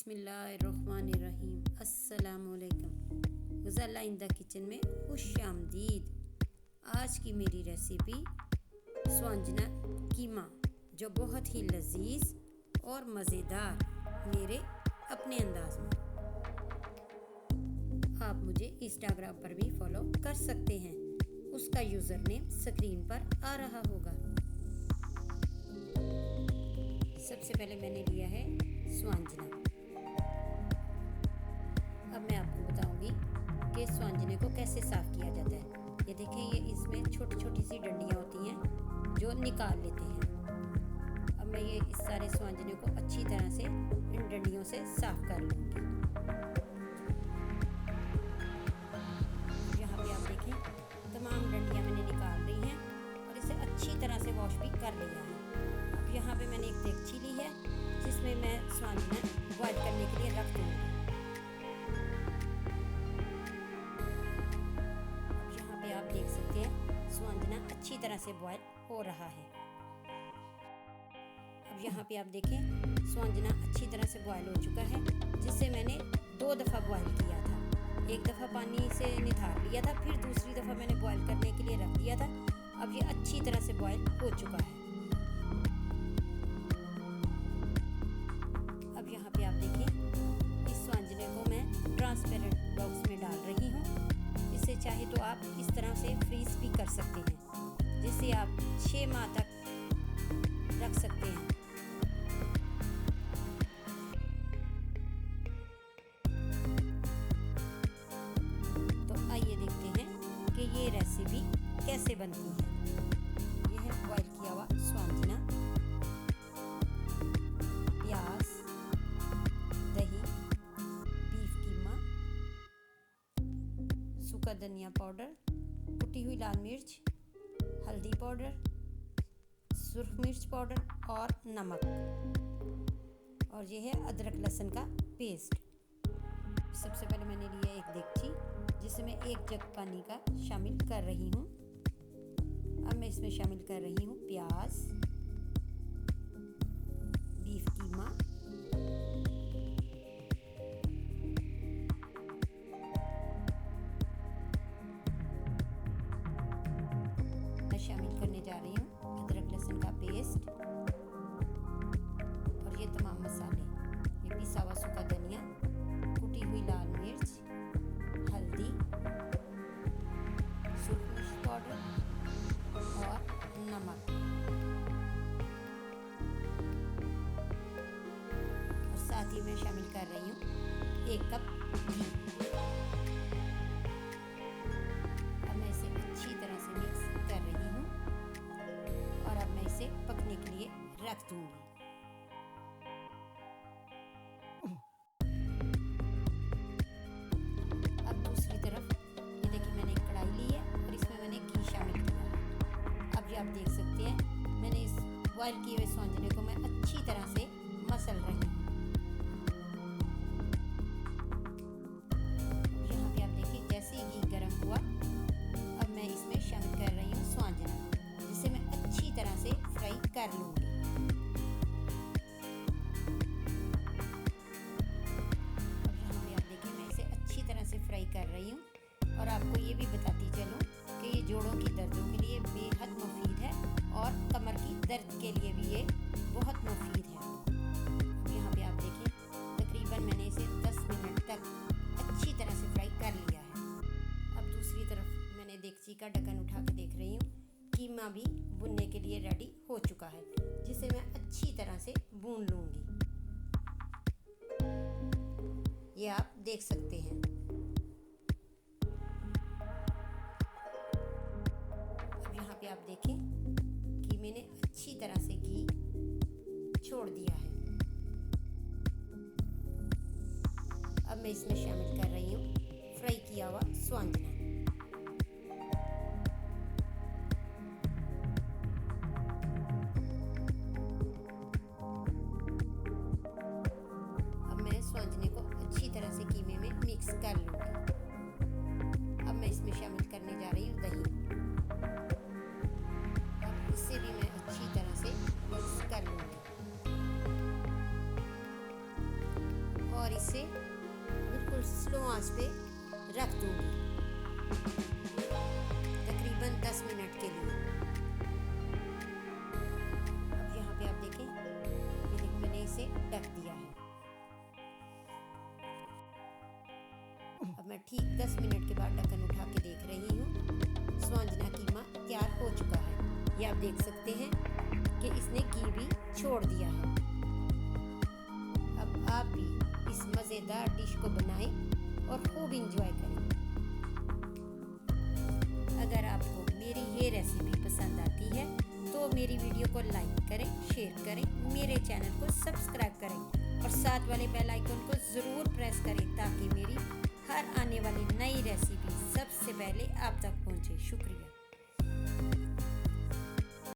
बिस्मिल्लाहिर्रहमानिर्रहीम। अस्सलामुअलैकुम। गुज़ाला in the kitchen में खुश आमदीद। आज की मेरी रेसिपी स्वांजना कीमा, जो बहुत ही लजीज और मज़ेदार मेरे अपने अंदाज में। आप मुझे इंस्टाग्राम पर भी फॉलो कर सकते हैं, उसका यूज़र नेम स्क्रीन पर आ रहा होगा। सबसे पहले मैंने लिया है स्वांजना। अब मैं आपको बताऊंगी कि स्वांजने को कैसे साफ़ किया जाता है। ये देखें, ये इसमें छोटी छोटी सी डंडियाँ होती हैं जो निकाल लेते हैं। अब मैं ये इस सारे स्वांजने को अच्छी तरह से इन डंडियों से साफ़ कर लूँगी। यहाँ पे आप देखें, तमाम डंडियाँ मैंने निकाल ली हैं और इसे अच्छी तरह से वॉश भी कर लिया है। अब यहाँ पे मैंने एक देगची ली है जिसमें मैं स्वांजना बॉयल करने के लिए रख दूँगी। आप देख सकते हैं स्वांजना अच्छी तरह से बॉयल हो रहा है। अब यहाँ पे आप देखें, स्वांजना अच्छी तरह से बॉयल हो चुका है, जिसे मैंने 2 दफ़ा बॉयल किया था। एक दफ़ा पानी से निथार लिया था, फिर दूसरी दफ़ा मैंने बॉयल करने के लिए रख दिया था। अब ये अच्छी तरह से बॉयल हो चुका है। अब यहाँ पे आप देखें, इस स्वांजने को मैं ट्रांसपेरेंट बॉक्स में डाल रही हूँ। इसे चाहे तो आप इस तरह से फ्रीज भी कर सकते हैं, जिसे आप 6 माह तक रख सकते हैं। तो आइए देखते हैं कि ये रेसिपी कैसे बनती है। यह है बॉयल किया हुआ स्वांजना, प्याज, दही, बीफ कीमा, सूखा धनिया पाउडर, कुटी हुई लाल मिर्च, हल्दी पाउडर, सुर्ख मिर्च पाउडर और नमक, और ये है अदरक लहसुन का पेस्ट। सबसे पहले मैंने लिया एक देगची जिसे मैं 1 जग पानी का शामिल कर रही हूँ। अब मैं इसमें शामिल कर रही हूँ प्याज, बीफ कीमा, शामिल करने जा रही हूँ अदरक लहसुन का पेस्ट और ये तमाम मसाले। ये पिसा हुआ सूखा धनिया, कुटी हुई लाल मिर्च, हल्दी, सूखा मिर्च पाउडर और नमक, और साथ ही मैं शामिल कर रही हूँ 1 कप घी। अब मैं इसे अच्छी तरह से मिक्स कर रही हूँ और अब मैं इसे पकने के लिए रख दूंगी। अब दूसरी तरफ ये देखिए, मैंने एक कढ़ाई ली है और इसमें मैंने घी शामिल किया है। अब ये आप देख सकते हैं, मैंने इस बॉयल किए हुए स्वांजने को मैं अच्छी तरह से मसल रही हूँ। यहाँ पे आप देखिए, जैसे ही घी गर्म हुआ, अब मैं इसमें शामिल कर रही हूँ स्वांजना, जिसे मैं अच्छी तरह से फ्राई कर लूँगी। अब यहाँ पे आप देखिए, मैं इसे अच्छी तरह से फ्राई कर रही हूँ और आपको ये भी बताती चलूँ कि ये जोड़ों की दर्दों के लिए बेहद मुफीद है और कमर की दर्द के लिए भी ये बहुत मुफीद है। अब यहाँ पे आप देखिए, तकरीबन मैंने इसे 10 मिनट तक अच्छी तरह से फ्राई कर लिया है। अब दूसरी तरफ मैंने देगची का ढक्कन उठा के देख रही हूँ, कीमा भी भुनने के लिए रेडी हो चुका है, जिसे मैं अच्छी तरह से भून लूँगी। ये आप देख सकते हैं। अब यहाँ पे आप देखें कि मैंने अच्छी तरह से घी छोड़ दिया है। अब मैं इसमें शामिल कर रही हूँ फ्राई किया हुआ स्वांजना। अब मैं स्वांजने को अच्छी तरह से कीमे में मिक्स कर लूँगी। अब मैं इसमें शामिल करने जा रही हूँ दही। अब इससे भी मैं अच्छी तरह से मिक्स कर लूँगी। कि 10 मिनट के बाद ढक्कन उठा के देख रही हूँ। स्वांजना कीमा तैयार हो चुका है। ये आप देख सकते हैं कि इसने घी भी छोड़ दिया है। अब आप भी इस मज़ेदार डिश को बनाएं और खूब इंजॉय करें। अगर आपको मेरी ये रेसिपी पसंद आती है तो मेरी वीडियो को लाइक करें, शेयर करें, मेरे चैनल को सब्सक्राइब करें और साथ वाले बेल आइकन को ज़रूर प्रेस करें ताकि मेरी हर आने वाली नई रेसिपी सबसे पहले आप तक पहुंचे। शुक्रिया।